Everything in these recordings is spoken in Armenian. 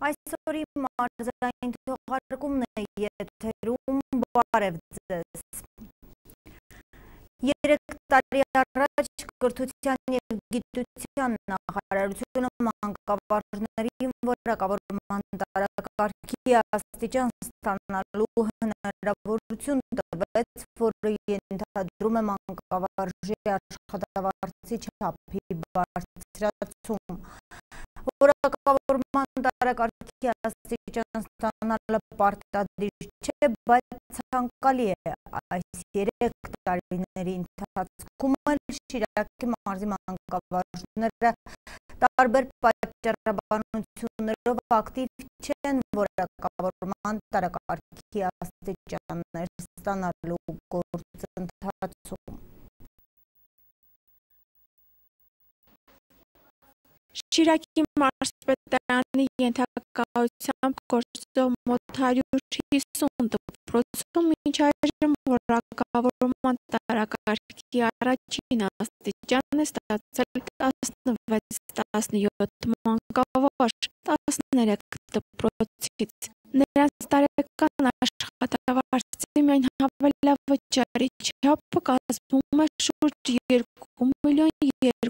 Այսօրի մարզային թողարկումն է եթերում, բարև ձեզ։ 3 տարի առաջ կրթության և գիտության նախարարությունը մանկավարժների որակավորման տարակարգի աստիճան ստանալու հնարավորություն տվեց, որը ենթադրում է մանկավարժի աշխատավարձի չափի բարձրացում։ Որակավորման տարակարգի աստիճան ստանալը պարտադիր չէ, բայց ցանկալի է։ Այս 3 տարիների ընթացքում էլ Շիրակի մարզի մանկավարժները տարբեր պատճառաբանություններով ակտիվ չեն որակավորման տարակարգի աստիճաններ ստանալու գործընթացում։ Շիրակի մարզպետարանի ենթակայությամբ գործող մոտ 150 դպրոցում մինչ այժմ որակավորման տարակարգի առաջին աստիճան է ստացել 16-17 մանկավարժ 13 դպրոցից։ Նրանց տարեկան աշխատավարձի միայն հավելավճարի չափը կազմում է շուրջ 2 միլիոն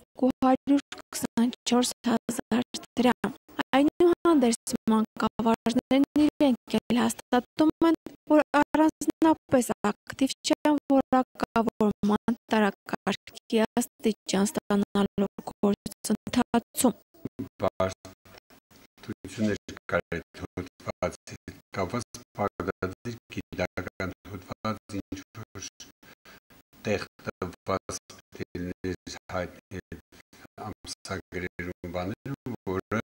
224,000 դրամ։ Այնուհանդերձ մանկավարժներն իրենք էլ հաստատում են, որ առանձնապես ակտիվ չեն որակավորման տարակարգի աստիճան ստանալու գործընթացում։ Բարդություններ կար այդ հոդվածի կապված պարտադիր գիտական հոդված, ինչ-որ տեղ տված դեպքեր հայտնի ամսագրերում բաներում, որը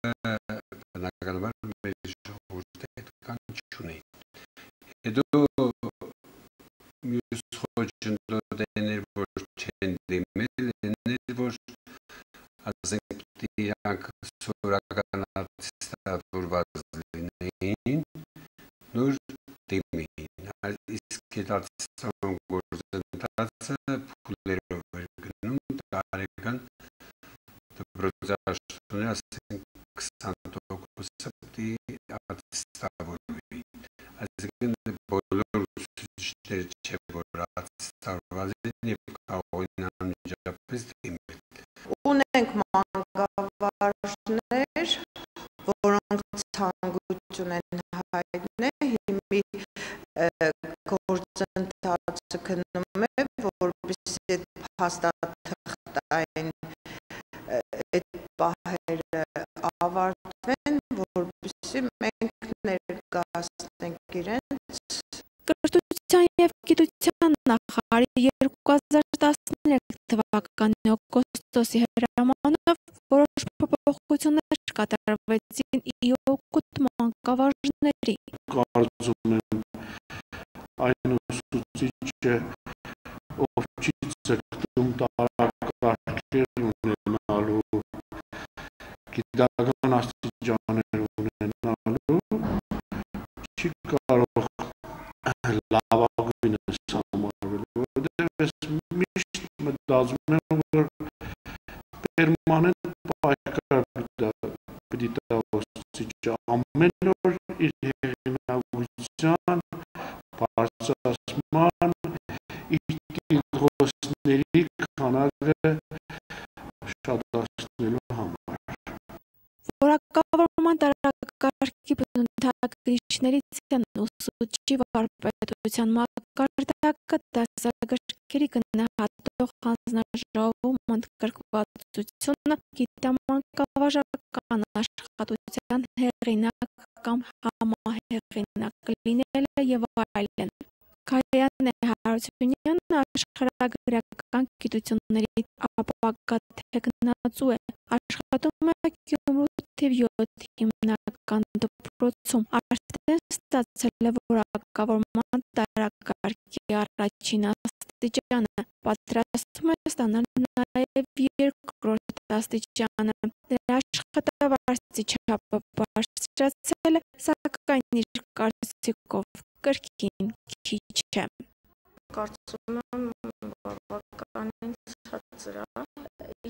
բնականաբար մեր ժողովուրդը այդքան չունի։ Հետո մյուս խոչընդոտներ, որ չեն դիմել, էներ, որ ասենք իրանք սովորական արտիստավորված լինեին, նոր դիմեին։ Իսկ այդ արտիստական գործընթացը փուլերով էր գնում, տարեկան դպրոցաշրջանի ասենք 20% պիտի արտիստավորվի։ Այսինքն բոլոր ուսուցիչները չէ, որ արտիստավորված են և կարող են անմիջապես դիմել։ Ունենք մանկավարժներ, որոնք ցանկություն են հայտնել, հիմի գործընթացը գնում է, որպեսզի փաստաթղթային այդ պահերը ավարտվեն, որպեսզի մենք ներկայացնենք իրենց։ Կրթության և գիտության նախարարի 2013 թվականի օգոստոսի հրամանով որոշ փոփոխություններ կատարվեցին ի օգուտ մանկավարժների։ Կարծում եմ այն ուսուցիչը, ով չի ձգտում տարակարգեր ունենալու, գիտական աստիճաններ ունենալու, չի կարող լավագույնս համարվել, որովհետև ես միշտ մտածում եմ, որ պերմանենտ պայքար պիտի տա ուսուցիչը ամեն օր իր հեղինակության, բարձրացման, իր տիտղոսների քանակը շատացնելու համար։ Որակավորման տարակարգի բնութագրիչներից են ուսուցչի վարպետության մակարդակը, դասագրքերի գնահատող հանձնաժողովում ընդգրկվածությունը, գիտամանկավարժական աշխատության հեղինակ կամ համահեղինակ լինելը և այլն։ Գայանե Հարությունյանը աշխարհագրական գիտությունների ապագա թեկնածու է, աշխատում է Գյումրու թիվ 7 հիմնական դպրոցում, արդեն ստացել է որակավորման տարակարգի առաջին աստիճանը, պատրաստվում է ստանալ նաև երկրորդ աստիճանը։ Նրա աշխատավարձի չափը բարձրացել է, սակայն իր կարծիքով կրկին քիչ է։ Կարծում եմ բավականին ցածր է։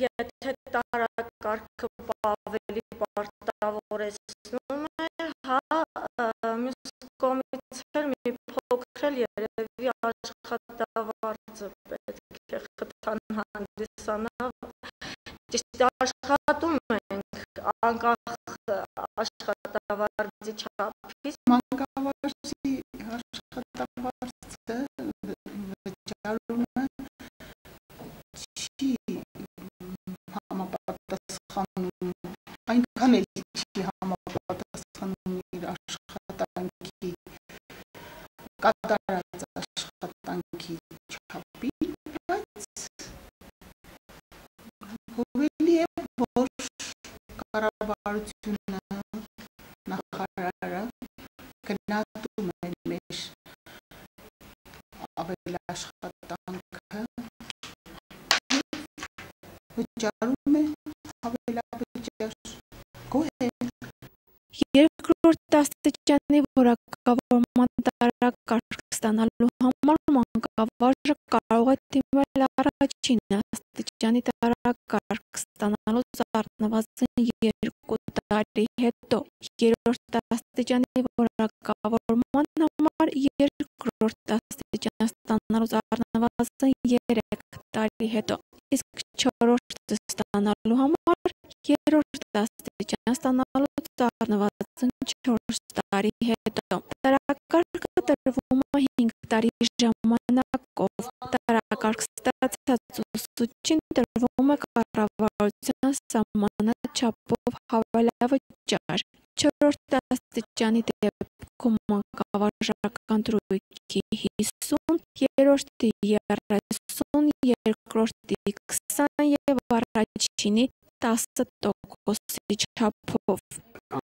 Եթե տարակարգը ավելի պարտավորեցնում է, էլ երևի աշխատավարձը պետք է խթան հանդիսանա, ճիշտ աշխատում ենք անկախ աշխատավարձի չափից, մանկավարժի աշխատավարձը վճարումը չի համապատասխանում, այնքան էլ չի համապատասխանում իր աշխատանքի կատարած աշխատանքի չափին, բայց հովելի է, որ կառավարությունը, նախարարը գնահատում է մեր ավելաշխատանքը, վճարում է ավելավճար, գոհ է։ Երկրորդ աստիճանի որակավորման տարակարգ ստանալու համար մանկավարժը կարող է դիմել առաջին աստիճանի տարակարգ ստանալուց առնվազն 2 տարի հետո, երրորդ աստիճանի որակավորման համար երկրորդ աստիճան ստանալուց առնվազն 3 տարի հետո, իսկ չորրորդ ստանալու համար երրորդ աստիճան ստանալուց առնվազն 4 տարի հետո։ Տարակարգը տրվում է 5 տարի ժամանակով։ Տարակարգ ստացած ուսուցչին տրվում է կառավարության սահմանաչափով հավելավճար։ Չորրորդ աստիճանի դեպքում մանկավարժական դրույքի 50, երրորդի 30, երկրորդի 20 եւ առաջինի 10% չափով։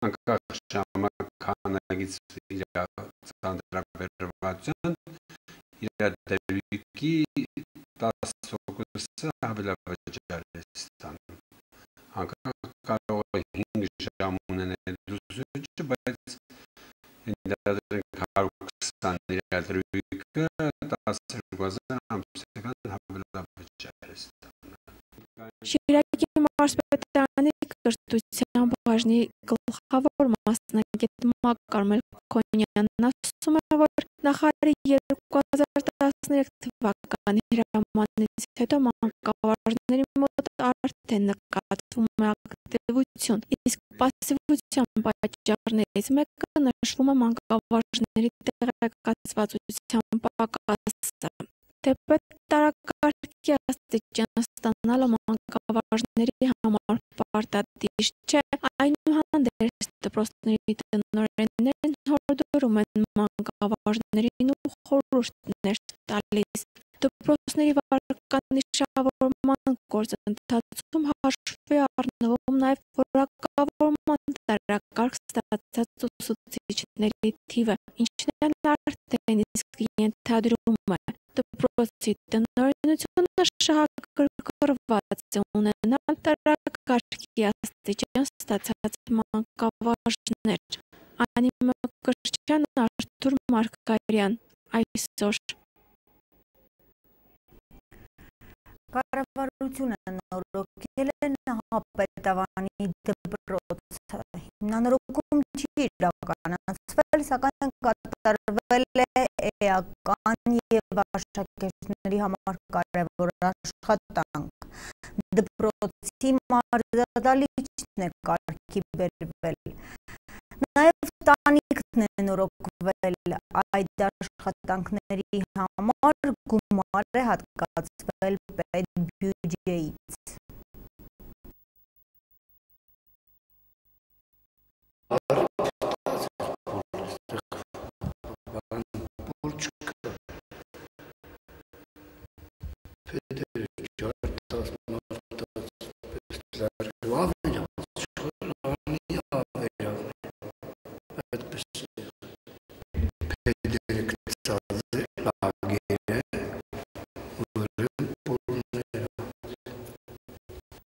Անկախ ժամանակից ծանրաբեռնվածության իր դեպքի 10%-ը հավելավճար է ստանում։ Անկախ կարող է 5 ժամ ունենալ ուսուցիչը, բայց ընդհանրենք 120 իր դեպքը 12,000 ամսական հավելավճար է ստանում։ Շիրակի մարզպետարանի կրթության բաժնի գլխավոր մասնագետ Մակար Մելքոնյանն ասում է, որ նախարարի 2013 թվականի հրամանից հետո մանկավարժների մոտ արդեն նկատվում է ակտիվություն, իսկ պասիվության պատճառներից մեկը նշվում է մանկավարժների տեղեկացվածության պակասը։ Թեպետ տարակարգի աստիճան ստանալը մանկավարժների համար պարտադիր չէ, այնուհանդերձ դպրոցների տնօրեններն հորդորում են մանկավարժներին ու խորհուրդներ տալիս։ Դպրոցների վարկանիշավորման գործընթացում հաշվի առնվում նաև որակավորման տարակարգ ստացած ուսուցիչների թիվը, ինչն էլ արդեն իսկ ենթադրում է դպրոցի տնօրենությունը շահագրգռված է ունենալ տարակարգի աստիճան ստացած մանկավարժներ։ Անի Մկրտչյան, Արթուր Մարգարյան, այսօր։ Կառավարությունը նորոգել է Նահապետավանի դպրոցը։ Հիմնանորոգում չի իրականացվել, սակայն կատարվել է էական եւ աշակերտների համար կարևոր աշխատանք։ Դպրոցի մարզադահլիճն է կարգի բերվել։ Նաև տանիքն է նորոգվել, այդ աշխատանքների համար գումար է հատկացվել պետբյուջեից։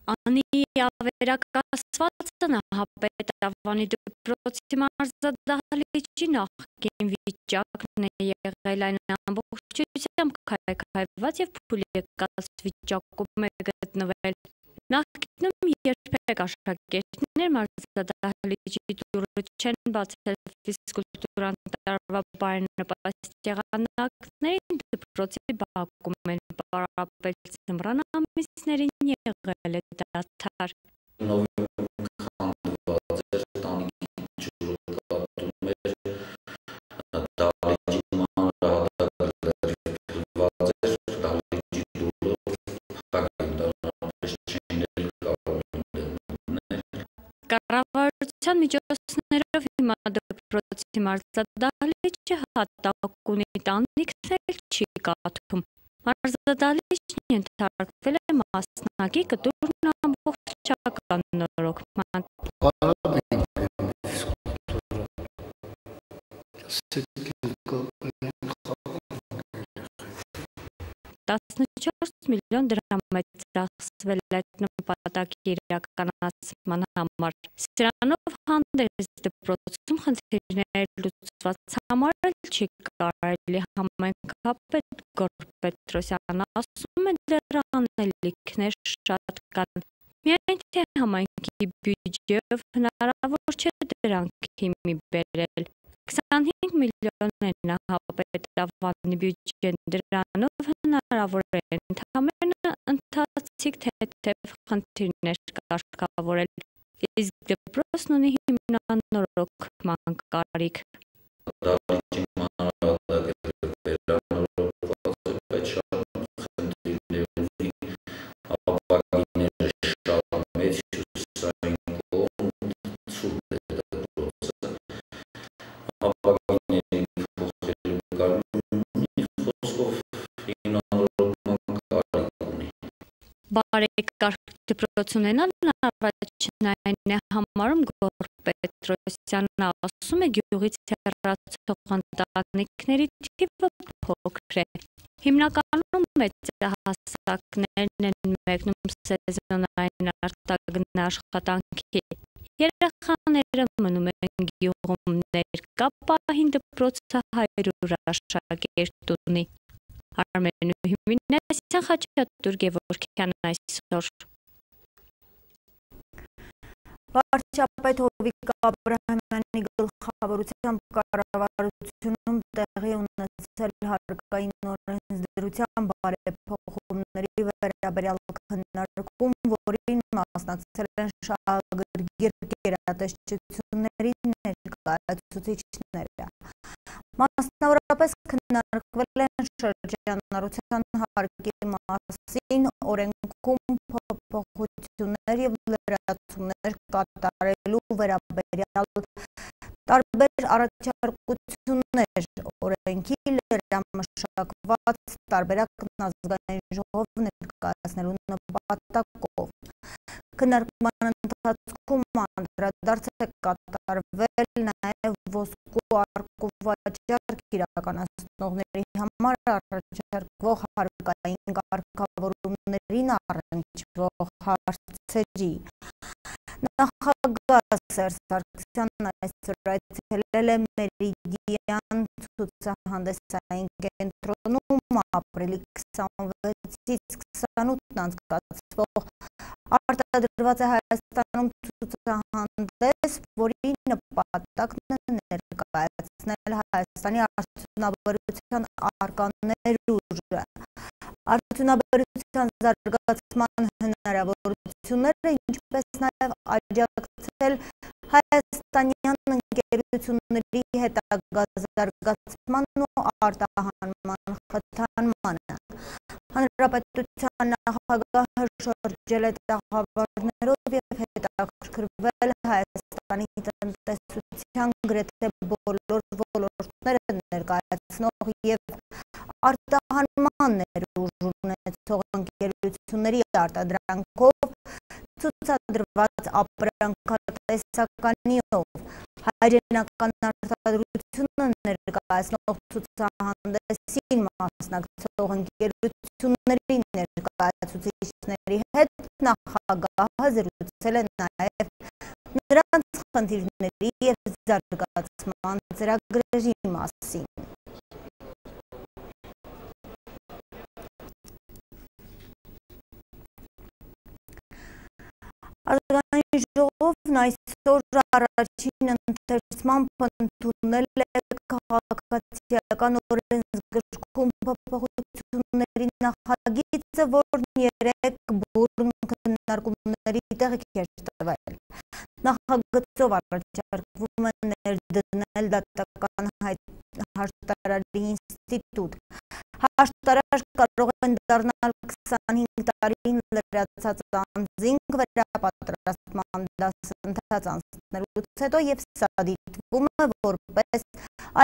Անի ավերակացվածը Նահապետավանի դպրոցի մարզադահլիճի նախկին վիճակն է եղել, այն ամբողջությամբ քայքայված եւ փուլեկած վիճակում է գտնվել։ Նախկինում երբեք աշակերտներ մարզադահլիճի դուռը չեն բացել ֆիզկուլտուրան տարվա բարենպաստ եղանակներին դպրոցի բակում են պարապել ձմռան ամիսներին եղել է դադար։ Կառավարության միջոցներով հիմա դպրոցի մարզադահլիճը հատակ ունի, տանիքներ չի կաթում։ Մարզադահլիճն ենթարկվել է մասնակի կտուրն ամբողջական նորոգման։ 14 միլիոն դրամ է ծախսվել այդ նպատակի իրականացման համար։ Սրանով հանդերձ դպրոցում խնդիրներ լուծված համարել չի կարելի։ Համայնքապետ Գորգ Պետրոսյանը ասում է, դեռ անելիքներ շատ կան։ Միայն թե համայնքի բյուջեով հնարավոր չէ դրանք հիմի բերել։ 25 միլիոն է նահապետավանի բյուջեն, դրանով հնարավոր է ընդամենը ընթացիկ թեթև խնդիրներ կարգավորել, իսկ դպրոցն ունի հիմնանորոգման կարիք։ Բարեկարգ դպրոց ունենալն առաջին այն է համարում Գորգ Պետրոսյանը, ասում է, գյուղից հեռացող ընտանիքների թիվը փոքր է։ Հիմնականում մեծահասակներն են մեկնում սեզոնային արտագնա աշխատանքի։ Երեխաները մնում են գյուղում, ներկա պահին դպրոցը 100 աշակերտ ունի։ Արմենու Հիմնասյան, Խաչատուր Գևորգյան այսօր։ Վարչապետ Հովիկ Աբրահամյանի գլխավորությամբ կառավարությունում տեղի ունեցել հարկային օրենսդրության բարեփոխումների վերաբերյալ քննարկում, որին մասնակցել են շահագրգիռ գերատեսչությունների ներկայացուցիչները։ Մասնավորապես քննարկվել են շրջանառության հարկի մասին օրենքում փոփոխություններ եւ լրացումներ կատարելու վերաբերյալ տարբեր առաջարկություններ, օրենքի լրամշակված տարբերակն ազգային ժողով ներկայացնելու նպատակով։ Քննարկման ընթացքում անդրադարձ է կատարվել նաև ոսկու արկու վաճառք իրականացնողների համար առաջարկվող հարկային կարգավորումներին առնչվող հարցերի։ Նախագահ Սերժ Սարգսյանն այսօր այցելել է Մերիդիան ցուցահանդեսային կենտրոնում ապրիլի 26-ից 28-ն անցկացվող արտադրված է Հայաստանում ցուցահանդես, որի նպատակն է ներկայացնել Հայաստանի արդյունաբերության առկա ներուժը, արդյունաբերության զարգացման հնարավորությունները, ինչպես նաև աջակցել հայաստանյան ընկերությունների հետագա զարգացմանն ու արտահանման խթանմանը։ Հանրապետության նախագահը շրջել է տաղավարներով և հետաքրքրվել Հայաստանի տնտեսության գրեթե բոլոր ոլորտները ներկայացնող և արտահանման ներուժ ունեցող ընկերությունների արտադրանքով, ցուցադրված ապրանքատեսականիով, հայրենական արտադրությունը ներկայացնող ցուցահանդեսին մասնակցող ընկերությունների ներկայացուցիչների հետ նախագահը զրուցել է նաև նրանց խնդիրների և զարգացման ծրագրերի մասին։ Ազգային ժողովն այսօր առաջին ընթերցմամբ ընդունել է քաղաքացիական օրենսգրքում փոփոխությունների նախագիծը, որն 3 բուռն քննարկումների տեղիք էր տվել։ Նախագծով առաջարկվում է ներդնել դատական հաշտարարի ինստիտուտ։ Հաշտարար կարող են դառնալ 25 տարին լրացած անձին վերապատրաստման դասընթաց անցնելուց հետո և սա դիտվում է որպես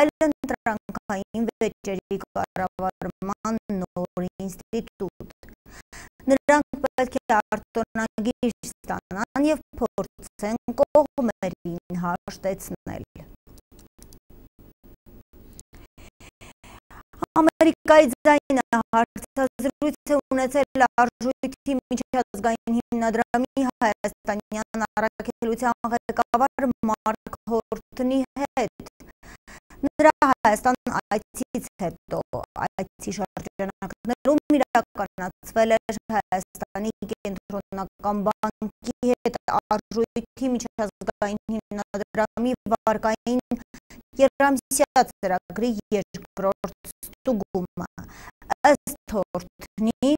այլընտրանքային վեճերի կառավարման նոր ինստիտուտ։ Նրանք պետք է արտոնագիր ստանան և փորձեն կողմերին հաշտեցնել։ Ամերիկայի ձայնը հարցազրույց է ունեցել Արժույթի միջազգային հիմնադրամի հայաստանյան առաքելության ղեկավար Մարկ Հորթոնի հետ։ Նրա Հայաստան այցից հետո այցի շրջանակներում իրականացվել էր Հայաստանի կենտրոնական բանկի հետ Արժույթի միջազգային հիմնադրամի վարկային եռամսյա ծրագրի երկրորդ ստուգումը։ Ըստ Հորթոնի,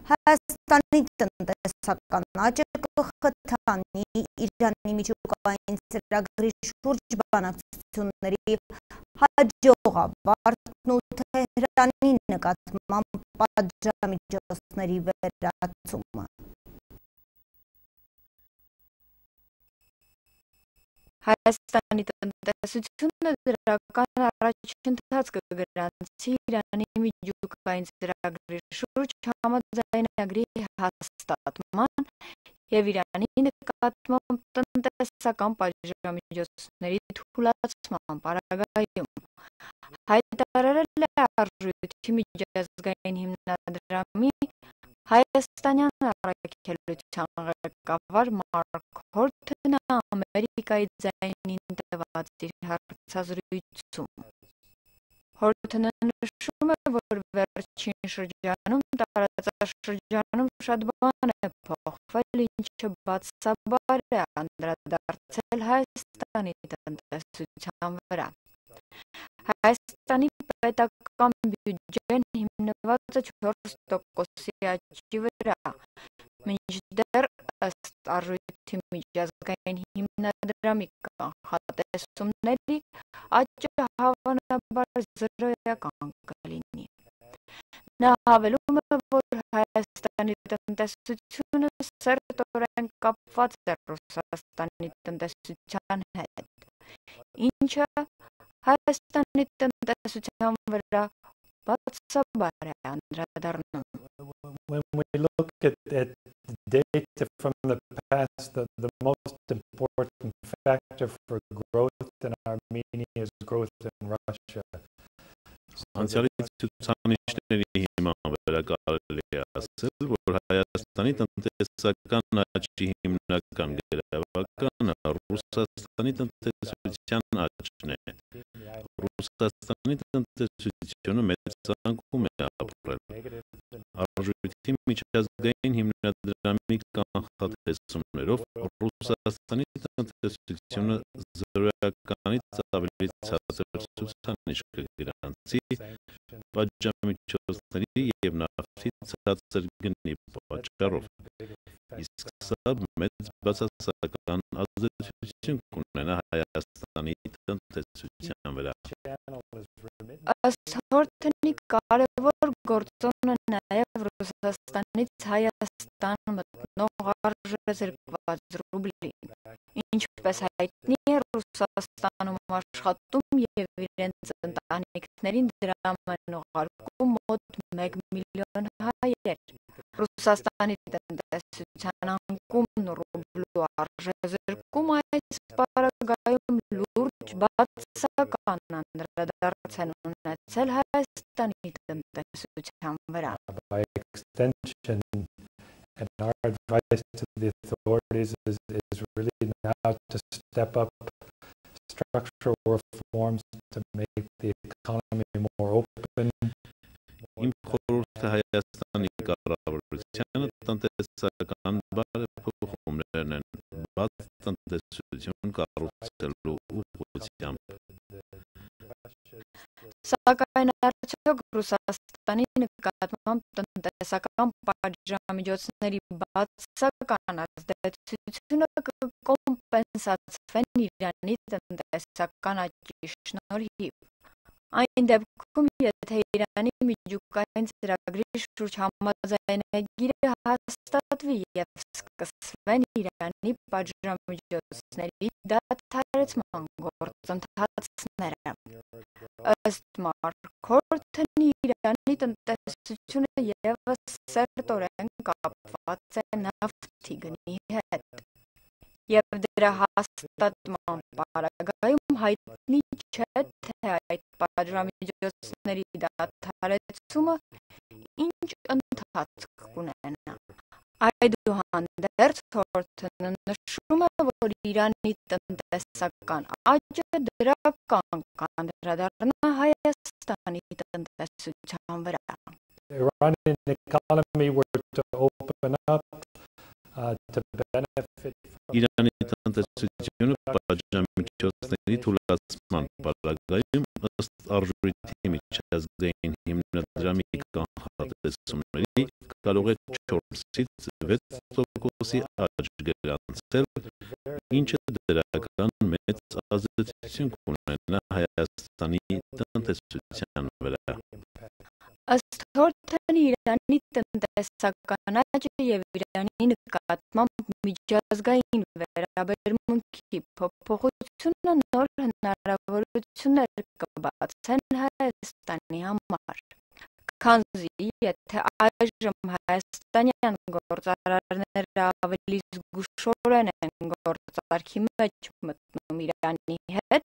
Հայաստանի տնտեսական աճը կխթանի Իրանի միջուկային ծրագրի շուրջ բանակցությունների հաջողավարտ ու Թեհրանի նկատմամբ պատժամիջոցների վերացումը։ Հայաստանի տնտեսությունը դրական առաջընթաց կգրանցի Իրանի միջուկային ծրագրի շուրջ համաձայնագրի հաստատման և Իրանի նկատմամբ տնտեսական պատժամիջոցների թուլացման պարագայում, հայտարարել է Արժույթի միջազգային հիմնադրամի հայաստանյան առաքելության ղեկավար Մարկ Հորթոնը Ամերիկայի ձայնին տված իր հարցազրույցում։ Հորթոնը նշում է, որ վերջին շրջանում տարածաշրջանում շատ բան է փոխվել, ինչը բացաբար է անդրադարձել Հայաստանի տնտեսության վրա։ Հայաստանի պետական բյուջեն հիմնված է 4% աճի վրա, մինչդեռ ըստ Արժույթի միջազգային հիմնադրամի կանխատեսումների աճը հավանաբար 0% կլինի։ Նա հավելում է, որ Հայաստանի տնտեսությունը սերտորեն կապված է Ռուսաստանի տնտեսության հետ, ինչը Հայաստանի տնտեսության վրա բացաբար է անդրադառնում։ When we look at data from the past, the most important factor for growth in Armenia is growth in Russia. Անցյալի ցուցանիշների հիման վրա կարելի է ասել, որ Հայաստանի տնտեսական աճի հիմնական գրավականը Ռուսաստանի տնտեսության աճն է։ Ռուսաստանի տնտեսությունը մեծ ցանկում է ապրել։ Արժույթի միջազգային հիմնադրամի կանխատեսումներով Ռուսաստանի տնտեսությունը 0%-ից ավելի ցածր ցուցանիշ կգրանցի պատժամիջոցների և նավթի ցածր գնի պատճառով, իսկ սա մեծ բացասական ազդեցություն կունենա Հայաստանի տնտեսության վրա։ Ըստ Հորթոնի կարևոր գործոնը նաև Ռուսաստանից Հայաստան մտնող արժեզրկված ռուբլին, ինչպես հայտնի է, Ռուսաստանում աշխատում և իրենց ընտանիքներին դրամ են ուղարկում մոտ 1 միլիոն հայեր։ Ռուսաստանի տնտեսության անկումն ու ռուբլու արժեզրկումը այս պարագայում լուրջ բացասական անդրադարձ են ունեցել Հայաստանի տնտեսության վրա։ By extension, and our advice to the authorities is really now to step up structural reforms to make the economy more open. Իմ խորհուրդը Հայաստանի կառավարությանը տնտեսական բարեփոխումներն են տնտեսություն կառուցելու ուղղությամբ։ Սակայն արդյոք Ռուսաստանի նկատմամբ տնտեսական պատժամիջոցների բացասական ազդեցությունը կկոմպենսացվեն Իրանի տնտեսական աճի շնորհիվ։ Այն դեպքում, եթե Իրանի միջուկային ծրագրի շուրջ համաձայնագիրը հաստատվի և սկսվեն Իրանի պատժամիջոցների դադարեցման գործընթացները։ Ըստ Մարգորթն Իրանի տնտեսությունը ևս սերտորեն կապված է նավթի գնի հետ, և դրա հաստատման պարագայում հայտնի չէ, թե այդ պատժամիջոցների դադարեցումը ինչ ընթացք կունենա։ Այդուհանդերձ Հորթոնը նշում է, որ Իրանի տնտեսական աճը դրական կանդրադառնա Հայաստանի տնտեսության վրա։ The Iranian economy were to open up to benefit from Իրանի տնտեսությունը պատժամիջոցների թույլատման պարագայում ըստ արժույթի միջազգային հիմնադրամի կանխատեսումների կարող է 4-ից 6% աճ գրանցել, ինչը դրական մեծ ազդեցություն կունենա Հայաստանի տնտեսության վրա։ Ըստ Հորթոնի Իրանի տնտեսական աճը և Իրանի նկատմամբ միջազգային վերաբերմունքի փոփոխությունը նոր հնարավորություններ կբացեն Հայաստանի համար, քանզի եթե այժմ հայաստանյան գործարարները ավելի զգուշորեն են գործարքի մեջ մտնում Իրանի հետ,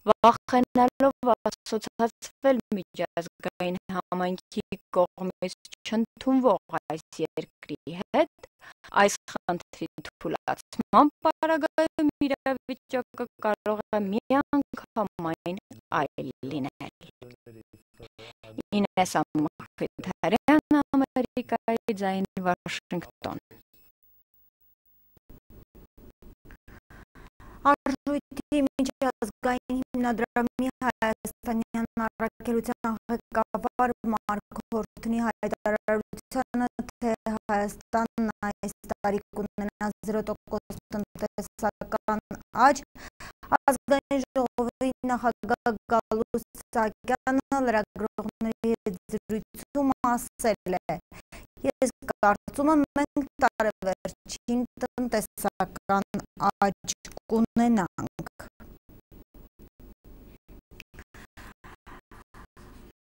վախենալով ասոցացվել միջազգային համայնքի կողմից չընդունվող այս երկրի հետ, այս խնդրի թույլատման պարագայում իրավիճակը կարող է միանգամայն այլ լինել։ Ինես Մխիթարյան, Ամերիկայի ձայն, Վաշինգտոն։ Արժույթի միջազգային հիմնադրամի հայաստանյան առաքելության ղեկավար Մարկ Հորթոնի հայտարարությանը, թե Հայաստանն այս տարի կունենա 0% տնտեսական աճ, ազգային ժողովի նախագահ Գալուստ Սահակյանը լրագրողների հետ զրույցում ասել է. «Ես կարծում եմ, մենք տարեվերջին տնտեսական աճ կունենանք»։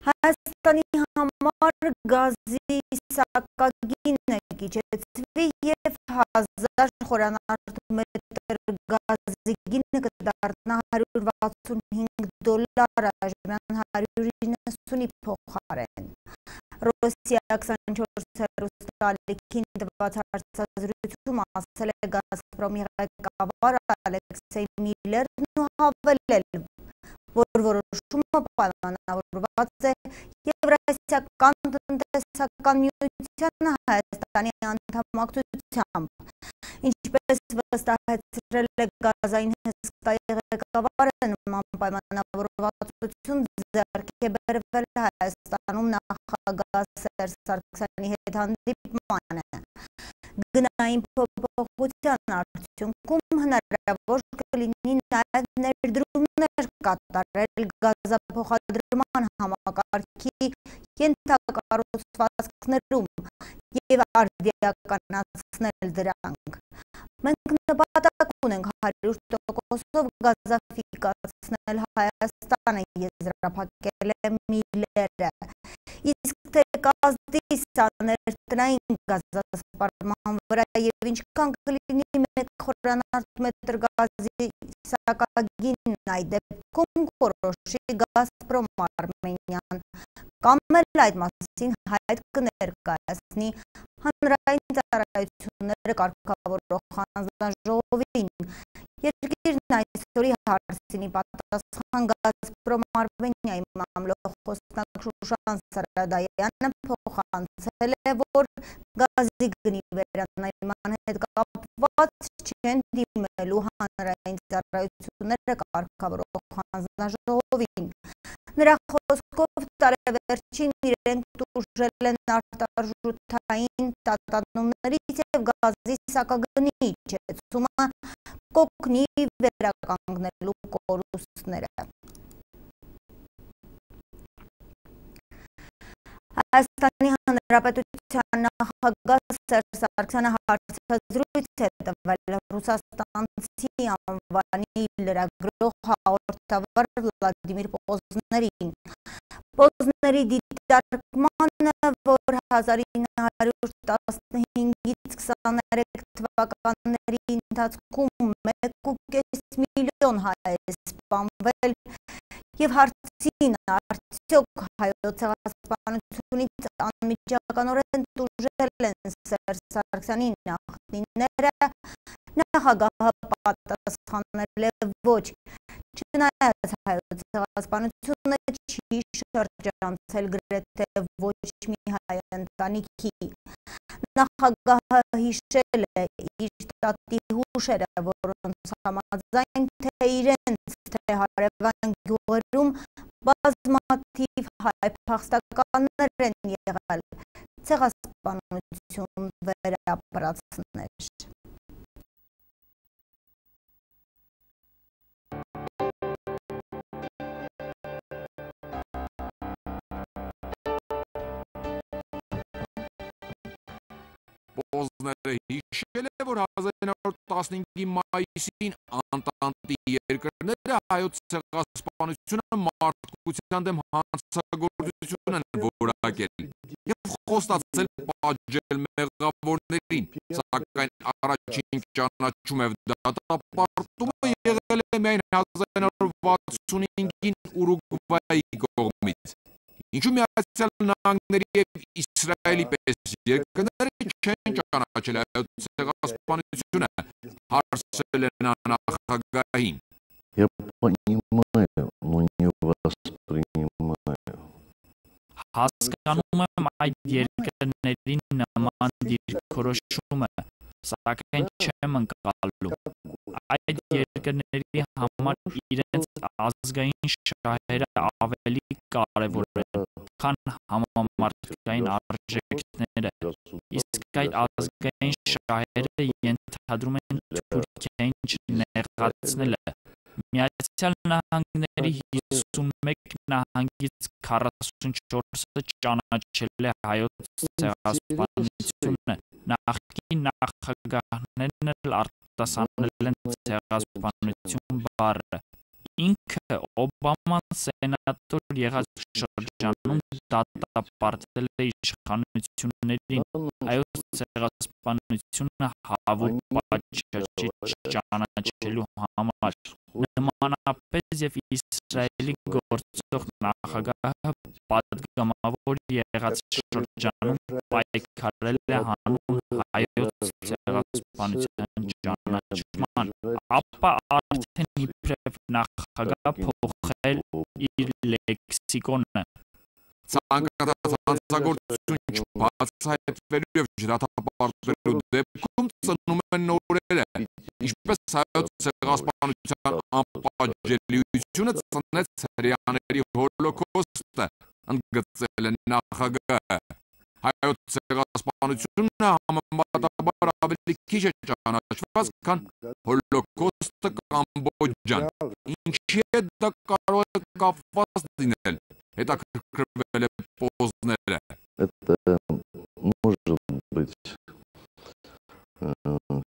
Հայաստանի համար գազի սակագինը կիջեցվի և 1000 խորանարդ մետր գազի գինը կդառնա $165 այժմյան 190-ի փոխարեն։ Ռոսիա 24 հեռուստաալիքին տված հարցազրույցում ասել է Գազպրոմի ղեկավար Ալեքսեյ Միլերն ու հավելել, որ որոշումը պայմանավորված է Եվրասիական տնտեսական միությանը Հայաստանի անդամակցությամբ, ինչպես վստահեցրել է գազային հսկայի ղեկավարը, նման պայմանավորվածություն ձեռք է բերվել Հայաստանում նախագահ Սերժ Սարգսյանի հետ հանդիպմանը։ Գնային փոփոխության արդյունքում հնարավոր կլինի նաև ներդրումներ կատարել գազափոխադրման համակարգի ենթակառուցվածքներում և արդիականացնել դրանք։ Մենք նպատակ ունենք 100%-ով գազաֆիկացնել Հայաստանը, եզրափակել է Միլերը։ Իսկ թե կազդի սա ներտնային գազասպառման վրա և ինչքան կլինի 1 խորանարդ մետր գազի սակագինն այդ դեպքում կորոշի Գազպրոմ Արմենիան, կամ էլ այդ մասին հայտ կներկայացնի հանրային ծառայությունները կարգավորող հանձնաժողովին։ Երկիրն այսօրի հարցինի պատասխան Գազպրոմ Արմենիայի մամլոխոսնակ Շուշան Սարադայանը փոխանցել է, որ գազի գնի վերանայման հետ կապված չեն դիմելու հանրային ծառայությունները կարգավորող հանձնաժողովին։ Նրա խոսքով տարեվերջին իրենք տուժել են արտարժութային տատանումներից և գազի սակագնի իջեցումը կօգնի վերականգնելու կորուստները։ Հայաստանի Հանրապետության նախագահ Սերժ Սարգսյանը հարցազրույց է տվել ռուսաստանցի անվանի լրագրող հաղորդավար Վլադիմիր Պոզներին։ Պոզների դիտարկմանը, որ 1915-ից 23 թվականների ընթացքում 1,5 միլիոն հայ է սպանվել և հարցին արդյոք հայոց ցեղասպանությունից անմիջականորեն տուժել են Սերժ Սարգսյանի նախնիները, նախագահը պատասխանել է ոչ, չնայած հայոց ցեղասպանությունը չի շրջանցել գրեթե ոչ մի հայ ընտանիքի։ Նախագահը հիշել է իր տատի հուշերը, որոնց համաձայն թե իրենց թե հարևան գյուղերում բազմաթիվ հայ փախստականներ են եղել, ցեղասպանություն վերապրածներ։ Պոզները հիշել է, որ 1915-ի մայիսին Անտանտի երկրները հայոց ցեղասպանությունը մարդկության դեմ հանցագործություն են որակել և խոստացել պատժել մեղավորներին, սակայն առաջին ճանաչում և դատապարտումը եղել է միայն 1965-ին Ուրուգվայի կողմից, ինչու Միացյալ Նահանգների և Իսրայելի պես երկրները չեն ճանաչել հայոց ցեղասպանությունը, հարցրել է նա նախագահին։ Я понимаю, но не воспринимаю. Հասկանում եմ այդ երկրների նման դիրքորոշումը, սակայն չեմ ընկալում։ Այդ երկրների համար իրենց ազգային շահերը ավելի կարևոր են, քան համամարտկային արժեքները, իսկ այդ ազգային շահերը ենթադրում են Թուրքիային չնեղացնելը։ Միացյալ Նահանգների 51 նահանգից 44-ը ճանաչել է հայոց ցեղասպանությունը, նախկին նախագահներն էլ արտասանել են ցեղասպանություն բառը։ Ինքը Օբաման սենատոր եղած շրջանում դատապարտել է իշխանություններին հայոց ցեղասպանությունը հավուտ պատժիչ ճանաչելու համար։ Նմանապես և Իսրայելի գործող նախագահը պատգամավոր եղած շրջանում պայքարել է հանուն հայոց ցեղասպանության ճանաչման, ապա արդեն իբրև նախագահ փոխել իր լեքսիկոնը։ Ցանկացած հանցագործություն չբացահայտվելու և չդատապարտվելու դեպքում ծնում են նորերը, ինչպես հայոց ցեղասպանության անպատժելիությունը ծնեց հրեաների հոլոկոստը, ընդգծել է նախագահը։ Հայոց ցեղասպանությունը համեմատաբար ավելի քիչ է ճանաչված, քան հոլոկոստը Կամբոջան, ինչի հետ դա կարող է կապված լինել, հետաքրքրվել է Պոզները։ Это может быть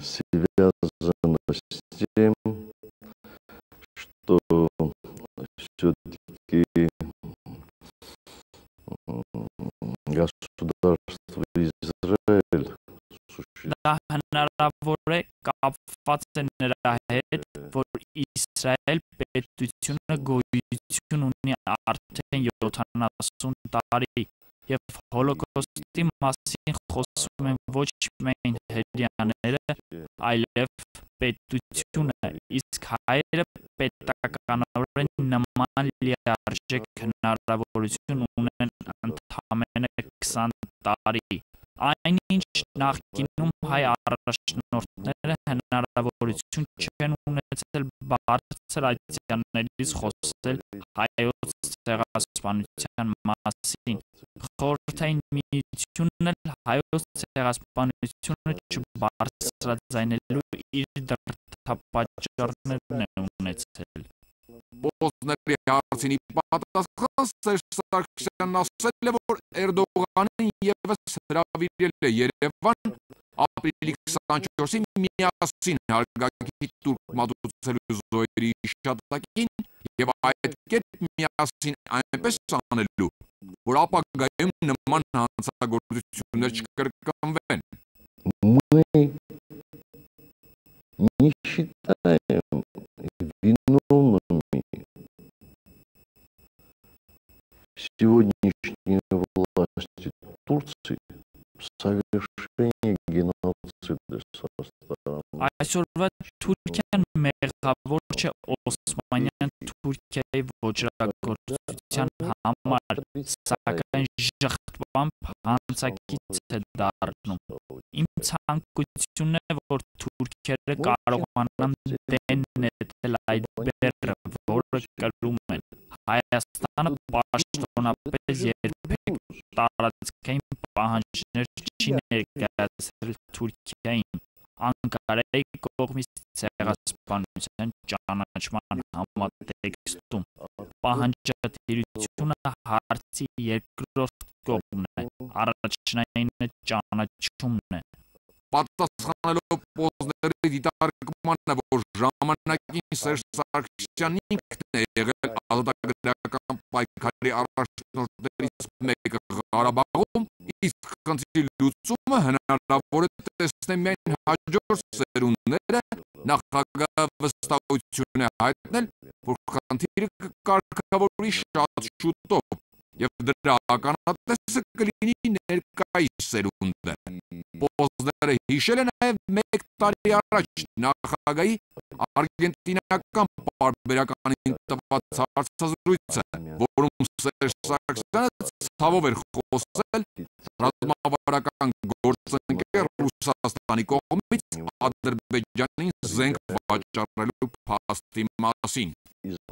связано с тем, что все-таки государство Израиль Դա հնարավոր է կապված է նրա հետ, որ Իսրայել պետությունը գոյություն ունի արդեն 70 տարի և հոլոկոստի մասին խոսում են ոչ միայն հրեաները, այլև պետությունը, իսկ հայերը պետականորեն նման լիարժեք հնարավորություն ունեն ընդամենը 20 տարի։ Այնինչ նախկինում հայ առաջնորդները հնարավորություն չեն ունեցել բարձր այցյալներից խոսել հայոց ցեղասպանության մասին։ Խորհրդային միությունն էլ հայոց ցեղասպանությունը չբարձրաձայնելու իր դրդապատճառներն է ունեցել։ Բոսների հարցինի պատասխան Սերժ Սարգսյանն ասել է, որ Էրդողանին ևս հրավիրել է Երևան ապրիլի 24-ին միասին հարգագի տուրք մատուցելու զոհերի հիշատակին եւ այդ կերպ միասին այնպես անելու, որ ապագայում նման հանցագործություններ չկրկնվեն։ Мы не считаем виновными сегодняшние власти Турции в совершении геноцида со стороны. Այսօրվա Թուրքիան մեղավոր չէ Օսմանյան Թուրքիայի ոճրագործության համար, սակայն ժխտվամբ հանցակից է դառնում։ Իմ ցանկությունն է, որ թուրքերը կարողանան դեն նետել այդ բեռը, որը կրում են։ Հայաստանը պաշտոնապես երբեք տարածքային պահանջներ չի ներկայացրել Թուրքիային։ Անկարայի կողմից ցեղասպանության ճանաչման համատեքստում պահանջատիրությունը հարցի երկրորդ կողմն է, առաջնայինը ճանաչումն է։ Պատասխանելով Պոզների դիտարկմանը, որ ժամանակին Սերժ Սարգսյանն ինքն է եղել ազատագրական պայքարի առաջնորդներից մեկը Ղարաբաղում, իսկ խնդրի լուծումը հնարավոր է տեսնել միայն հաջորդ սերունդները, նախագահը վստահություն է հայտնել, որ խնդիրը կկարգավորվի շատ շուտով եւ դրա ականատեսը կլինի ներկայիս սերունդը։ Պոզները հիշել է նաև մեկ տարի առաջ նախագահի արգենտինական պարբերականին տված հարցազրույցը, որում Սերժ Սարգսյանը ցավով էր խոսել ռազմավարական գործընկեր Ռուսաստանի կողմից Ադրբեջանին զենք վաճառելու փաստի մասին։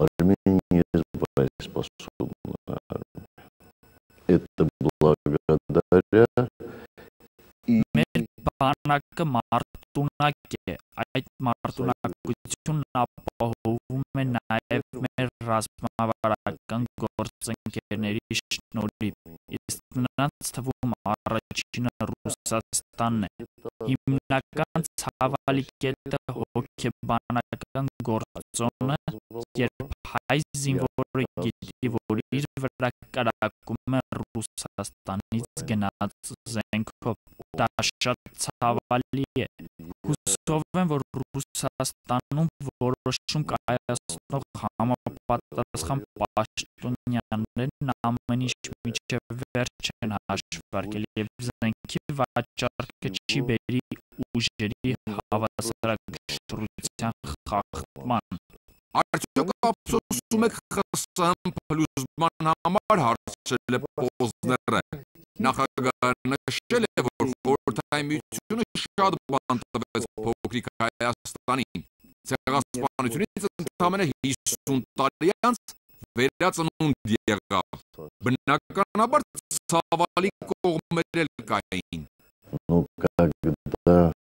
Армения боеспособна. Это благодаря Մեր բանակը մարտունակ է, այդ մարտունակությունն ապահովում է նաև մեր ռազմավարական գործընկերների շնորհիվ, իսկ նրանց թվում առաջինը Ռուսաստանն է։ Հիմնական ցավալի կետը հոգեբանական գործոնը, երբ հայ զինվորը գիտի, որ իր վրա կրակում է Ռուսաստանից գնաց զենքով, դա շատ ցավալի է։ Հուսով եմ, որ Ռուսաստանում որոշում կայացնող համապատասխան պաշտոնյաներն ամեն ինչ մինչև վերջ են հաշվարկել եւ զենքի վաճառքը չի բերի ուժերի հավասարակշռության խախտման։ Արդյոք ափսոսում եք ԽՍՀՄ փլուզման համար, հարցրել է Պոզները։ Նախագահը նշել է, որ խորհրդային միությունը շատ բան տվեց փոքրիկ Հայաստանին։ Ցեղասպանությունից ընդամենը 50 տարի անց վերածնունդ եղավ։ Բնականաբար ցավալի կողմեր էլ կային։ Ну, когда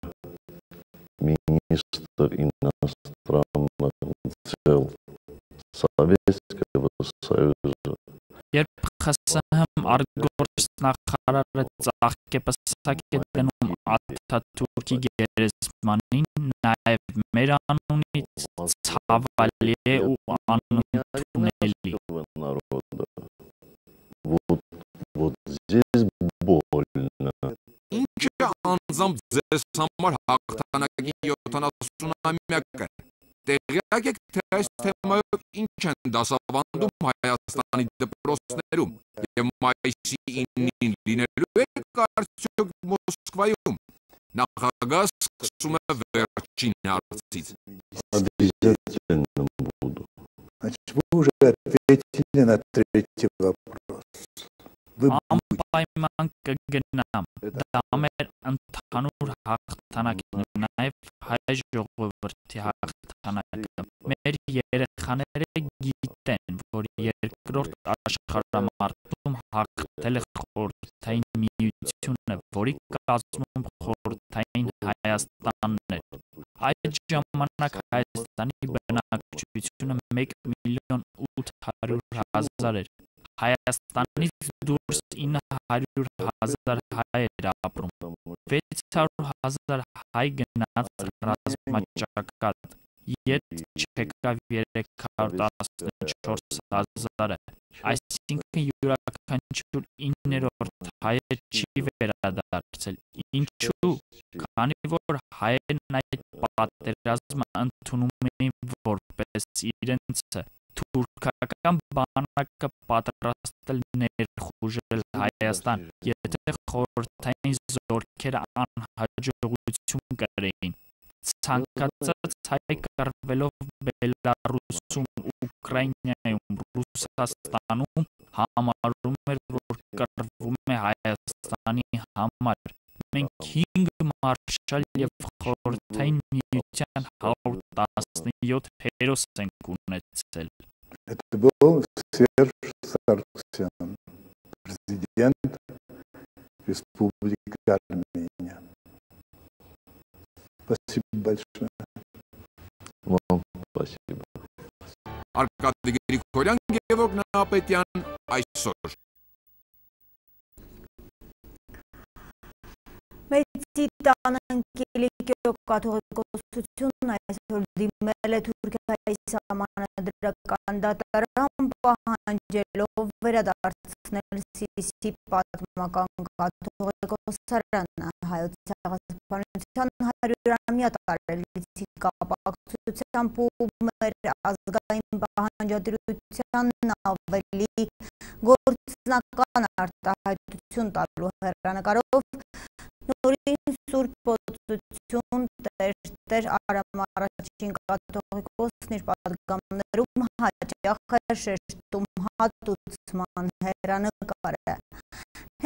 министр иностранных дел Советского Союза Երբ ԽՍՀՄ արտգործնախարարը ծաղկեպսակ է դնում Աթաթուրքի գերեզմանին, նաև մեր անունից ցավալի է ու անընդունելի։ народа. Вот здесь больно. Ինչը անձամբ ձեզ համար հաղթանակի 70-ամյակը։ Տեղյակ եք, թե այս թեմայով ինչ են դասավանդում Հայաստանի դպրոցներում եւ մայիսի 9-ին լինելու է արդյոք Մոսկվայում։ Նախագահը սկսում է վերջին հարցից։ Обязательно буду. Значит, вы уже ответили на третий вопрос. Вы Անպայման կգնամ։ Դա մեր ընդհանուր հաղթանակն է, նաև հայ ժողովրդի հաղթանակը։ Մեր երեխաները գիտեն, որ երկրորդ աշխարհամարտում հաղթել է Խորհրդային Միությունը, որի կազմում Խորհրդային Հայաստանն էր։ Այդ ժամանակ Հայաստանի բնակչությունը 1,800,000 էր։ Հայաստանից դուրս 900,000 հայ էր ապրում։ 600,000 հայ գնաց ռազմաճակատ, ետ չեկավ 314,000-ը, այսինքն յուրաքանչյուր 9-րդ հայը չի վերադարձել։ Ինչու՞։ Քանի որ հայերն այդ պատերազմը ընդունում էին որպես իրենցը, թուրքական բանակը պատրաստել ներխուժել Հայաստան, եթե խորհրդային զորքերը անհաջողություն կրեին։ Ցանկացած հայ կռվելով Բելարուսում, Ուկրաինայում, Ռուսաստանում համարում էր, որ կռվում է Հայաստանի համար։ Մենք 5 մարշալ և Խորհրդային Միության 117 հերոս ենք ունեցել։ Это был Серж Сарксян, президент Республики Армения. Спасибо большое. Вам спасибо. Արկադի Գրիգորյան, Գևորգ Նահապետյան, այսօր։ Մեծի տանանքելիքյո կաթողիկոսությունն այսօր դիմել է Թուրքիայի սահմանադրական դատարան պահանջելով վերադարձնել Սիսի պատմական կաթողիկոսարանը հայոց ցեղասպանության 100-ամյա տարելիցի կապակցությամբ ու մեր ազգային պահանջատիրությանն ավելի գործնական արտահայտություն տալու հեռանկարով նորին Սուրբ Պոծություն Տեր Արամ առաջին կաթողիկոսն իր պատգամներում հաճախ է շեշտում հատուցման հեռանկարը։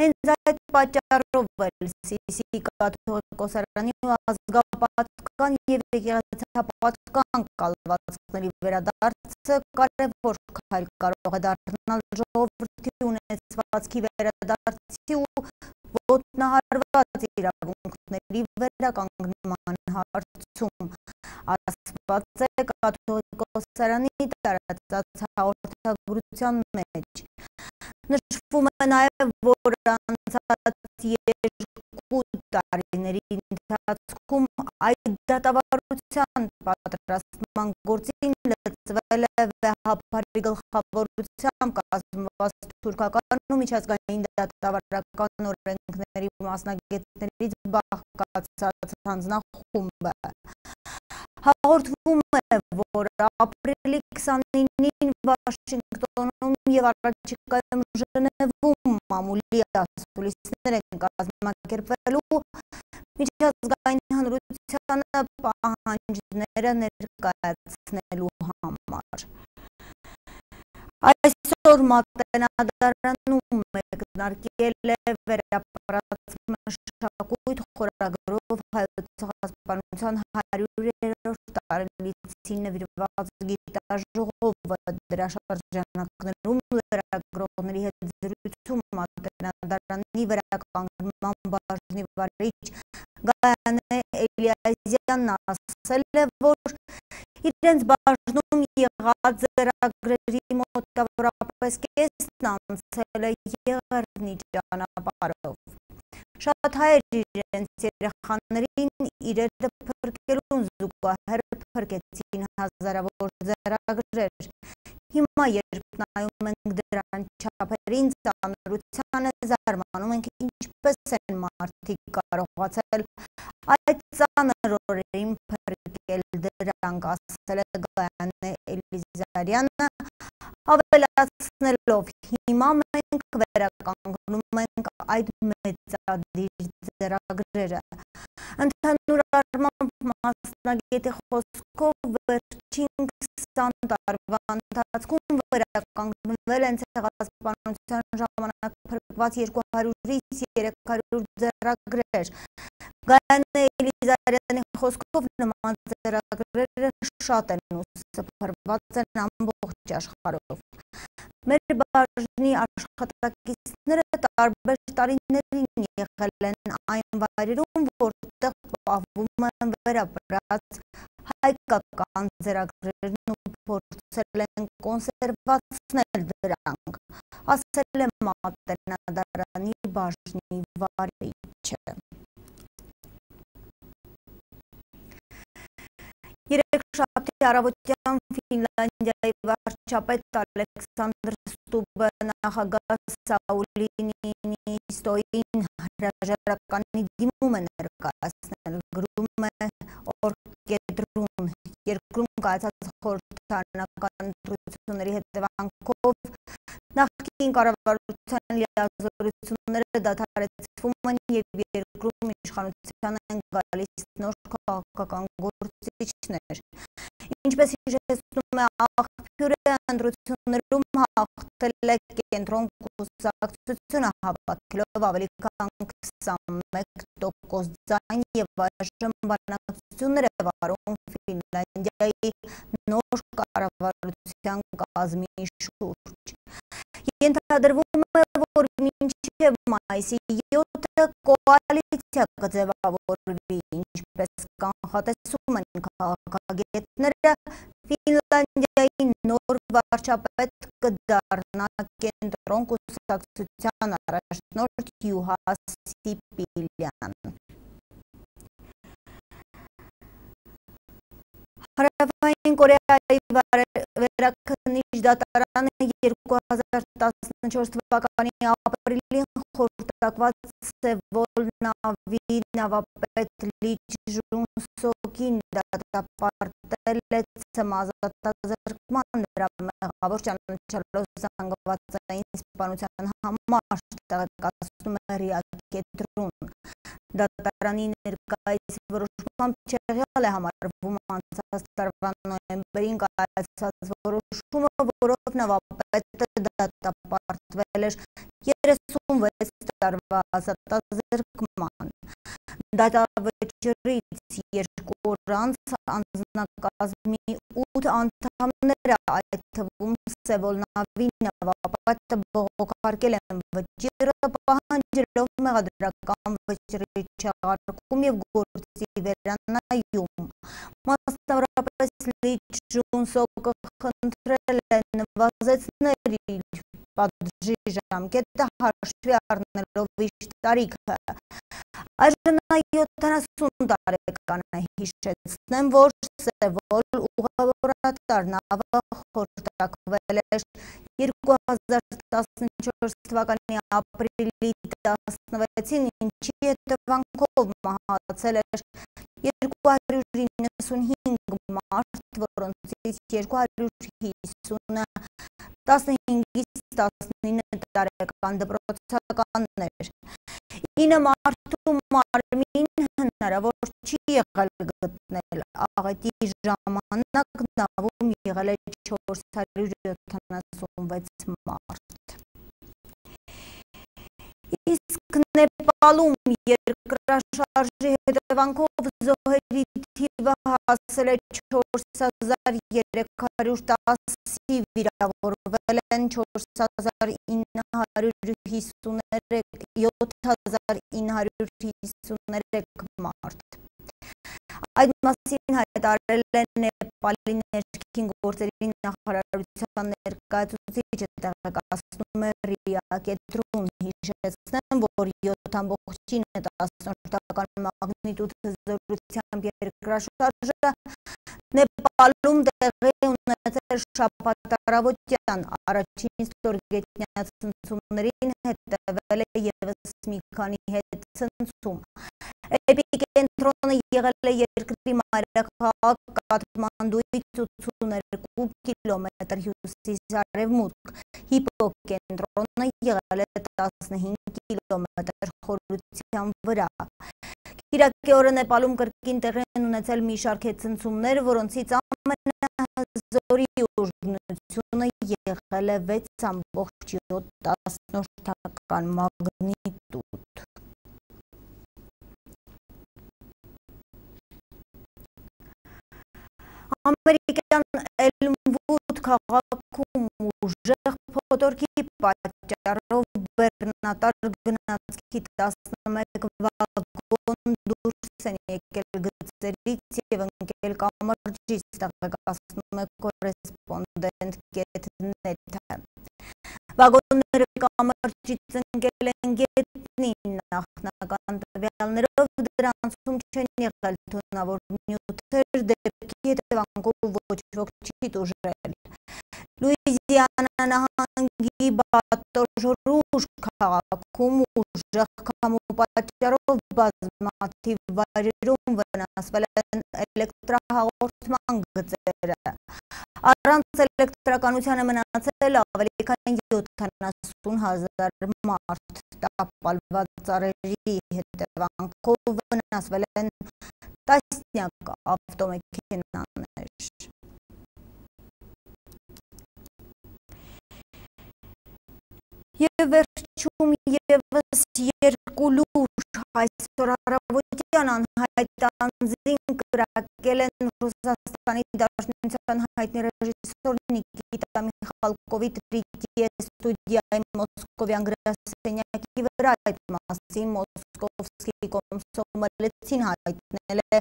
Հենց այդ պատճառով էլ Սիսի կաթողիկոսարանի ազգապատկան և եկեղեցապատկան կալվածքների վերադարձը կարևոր քայլ կարող է դառնալ ժողովրդի ունեցվածքի վերադարձի ու ոտնահարված իրավունքների վերականգնման հարցում, ասված է կաթողիկոսարանի տարածած հաղորդագրության մեջ։ Նշվում է նաև, որ անցած 2 տարիների ընթացքում այդ դատավարության պատրաստման գործին լծվել է վեհապարի գլխավորությամբ կազմված թուրքական ու միջազգային դատավարական օրենքների մասնագետներից բաղկացած հանձնախումբը։ Հաղորդվում է, որ ապրիլի 29-ին Վաշինգտոնում և առաջիկայում Ժնևում մամուլի ասուլիսներ են կազմակերպվելու միջազգային հանրությանը պահանջները ներկայացնելու համար։ Այսօր Մատենադարանում մեկնարկել է վերապրած մշակույթ խորագրով հայոց ցեղասպանության 100-րդ տարելիցին նվիրված գիտաժողովը դրա շրջանակներում լրագրողների հետ զրույցում Մատենադարանի վերականգնման բաժնի վարիչ Գայանե Էլիազյանն ասել է, որ իրենց բաժնում եղած ձեռագրերի մոտավորապես կեսն անցել է Եղեռնի ճանապարհով։ Շատ հայեր իրենց երեխաներին իրերը փրկելուն զուգահեռ փրկեցին հազարավոր ձեռագրեր։ Հիմա երբ նայում ենք դրան չափերին, ծանրությանը, զարմանում ենք ինչպես են մարդիկ կարողացել այդ ծանր օրերին փրկել դրանք, ասել է Գայանե Էլիազյանը, ավելացնելով հիմա մենք վերականգնում ենք այդ մեծադիր ձեռագրերը։ Ընդհանուր առմամբ մասնագետի խոսքով վերջին 20 տարվա ընթացքում վերականգնվել են ցեղասպանության ժամանակ փրկված 200-ից 300 ձեռագրեր։ Գայանե Եղիզարյանի խոսքով նման ծրագրերը շատ են ու սփռված են ամբողջ աշխարհով։ Մեր բաժնի աշխատակիցները տարբեր տարիներին եղել են այն վայրերում, որտեղ պահվում են վերապրած հայկական ծրագրերն ու փորձել են կոնսերվացնել դրանք, ասել է Մատենադարանի բաժնի վարիչը։ Երեքշաբթի առավոտյան Ֆինլանդիայի վարչապետ Ալեքսանդր Ստուբը նախագահ Սաուլի Նինիստոյին հրաժարականի դիմում է ներկայացնել, գրում է Օրկեդրուն։ Երկրում կայացած խորհրդարանական ընտրությունների հետևանքով նախկին կառավարության լիազորությունները դադարեցվում են և երկրում իշխանության են գալիս նոր քաղաքական գործիչներ։ Ինչպես հիշեցնում է աղբյուրը, ընտրություններում հաղթել է Կենտրոն կուսակցությունը հավաքելով ավելի քան 21% ձայն և այժմ բանակցություններ է վարում Ֆինլանդիայի նոր կառավարության կազմի շուրջ։ Ենթադրվում է, որ մինչև մայիսի 7-ը կոալիցիա կձևավորվի, ինչպես կանխատեսում են քաղաքագետները, Ֆինլանդիայի նոր վարչապետ կդառնա Կենտրոն կուսակցության առաջնորդ Յուհա Սիպիլյան։ Հարավային Կորեայի վերաքննիչ դատարանը 2014 թվականի ապրիլին խորհրդակված Սևոլ նավի նավապետ Լի Չժուն-սոկին դատապարտել է ցմազատազրկման նրա մեղավոր ճանաչելով զանգվածային սպանության համար, տեղեկացնում է ՌԻԱ կենտրոն։ Դատարանի ներկայիս որոշմամբ չեղյալ է համարվում անցած տարվա նոյեմբերին կայացած որոշումը, որով նավապետը դատապարտվել էր 36 տարվա ազատազրկման։ Դատավճռից 2 օր անց անձնակազմի 8 անդամները, այդ թվում Սևոլ նավի նավապետը, բողոքարկել են վճիռը, պահանջելով մեղադրական վճռի չեղարկում և գործի վերանայում։ Մասնավորապես Լի Չժուն-սոկը խնդրել է նվազեցնել իր պատժի ժամկետը հաշվի առնելով իր տարիքը։ Այժմ նա 70 տարեկան է, հիշեցնեմ, որ Սևոլ ուղևորատար նավը խորհրդակվել էր 2014 թվականի ապրիլի 16-ին, ինչի հետևանքով մահացել էր 295 մարդ, որոնցից 250-ը 15-ից 19 տարեկան դպրոցականներ։ 9 մարդու մարմին հնարավոր չի եղել գտնել, աղետի ժամանակ նավում եղել է 476 մարդ։ Իսկ Նեպալում երկրաշարժի հետևանքով զոհերի թիվը հասել է 4310-ի, վիրավորվել են 7953 մարդ։ Այդ մասին հայտարարել է Նեպալի ներքին գործերի նախարարության ներկայացուցիչը, տեղեկացնում է ՌԻԱ կենտրոն։ Հիշեցնեմ, որ 7.9 մագնիտուդ զորությամբ երկրաշարժը Նեպալում տեղի ունեցել շաբաթ առավոտյան, առաջին ստորգետնյա ցնցումներին հետևել է ևս մի քանի հետ ցնցում։ Էպիկենտրոնը եղել է երկրի մայրաքաղաք Կաթմանդուից 82 կիլոմետր հյուսիս-արևմուտք, հիպոկենտրոնը եղել է 15 կիլոմետր խորության վրա։ Կիրակի օրը Նեպալում կրկին տեղի են ունեցել մի շարք ցնցումներ, որոնցից ամենազորի ուժգնությունը եղել է 6.7 մագնիտուդ։ Ամերիկյան Էլմվուդ քաղաքում ուժեղ փոթորկի պատճառով բեռնատար գնացքի 11 վագոն դուրս են եկել գծերից և ընկել կամրջից, տեղեկացնում է կորեսպոնդենտ Գեթնեթը։ Վագոնները կամրջից ընկել են գետնին, նախնական տվյալներով դրանցում չեն եղել թունավոր նյութեր, դեպքի հետևանքով ոչ ոք չի տուժել։ Լուիզիանա նահանգի Բատոն Ռուժ քաղաքում ուժեղ քամու պատճառով բազմաթիվ վայրերում վնասվել են էլեկտրահաղորդման գծերը։ Առանց էլեկտրականության է մնացել ավելի քան 70,000 մարդ, տապալված ծառերի հետևանքով վնասվել են տասնյակ ավտոմեքենաներ։ Եվ վերջում ևս երկու լուր այսօր առավոտյան անհայտ անձին կրակել են Ռուսաստանի Դաշնության հայտնի ռեժիսոր Նիկիտա Միխալկովի տրիկի ստուդիայի մոսկովյան գրասենյակի վրա։ Այդ մասին Մոսկովսկի կոմսոմոլեցին հայտնել է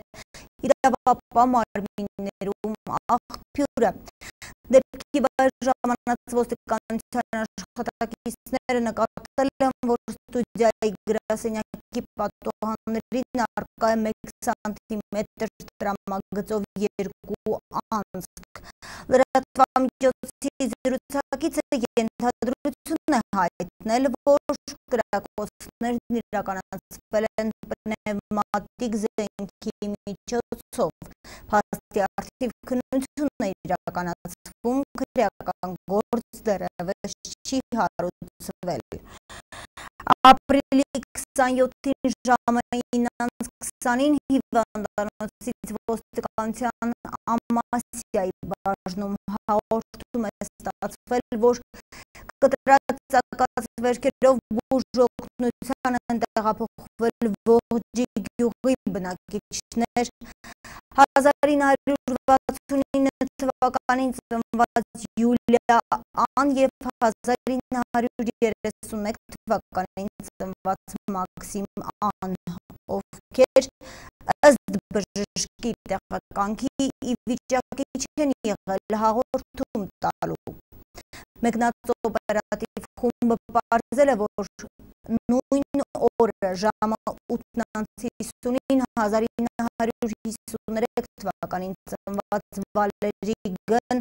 իրավապահ մարմիններում աղբյուրը։ Դեպքի վայր ժամանած ոստիկանության աշխատակիցները նկատել են, որ ստուդիայի գրասենյակի պատուհաններին առկա է 1 սանտիմետր տրամագծով երկու անցք։ Լրատվամիջոցի զրուցակիցը ենթադրություն է հայտնել, որ կրակոցներն իրականացվել են պնևմատիկ զենքի միջոցով։ Փաստի առթիվ քննություն է իրականացվում, քրեական գործ դեռևս չի հարուցվել։ Ապրիլի 27-ին ժամը 9:20-ին հիվանդանոցից ոստիկանության Ամասիայի բաժնում հաղորդում է ստացվել, որ կտրած վերքերով բուժօգնության են տեղափոխվել Ողջի գյուղի բնակիչներ։ 1969 թվականին ծնված Յուլիա Ան և 1931 թվականին ծնված Մաքսիմ Ան, ովքեր ըստ բժշկի տեղեկանքի ի վիճակի չեն եղել հաղորդում տալու։ Մեկնած օպերատիվ խումբը պարզել է, որ նույն օրը ժամը 8:50-ին 1953 թվականին ծնված Վալերի Գ-ն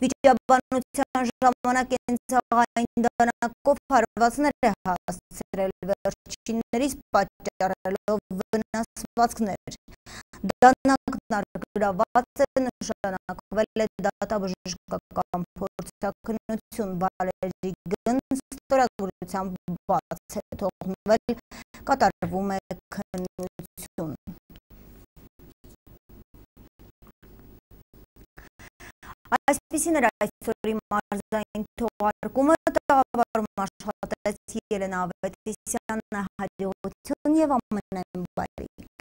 վիճաբանության ժամանակ կենցաղային դանակով հարվածներ է հասցրել, վերջիններիս պատճառելով վնասվածքներ։ Դանակն առգրավված է, նշանակվել է դատաբժշկական փորձաքննություն, Վալերի Գ-ն ստորագրությամբ բաց է թողնվել, կատարվում է քննություն։ Այսպիսին էր այսօրի մարզային թողարկումը, տաղավարում աշխատեց Ելենա Ավետիսյանը, հաջողություն և ամենայն բարիք։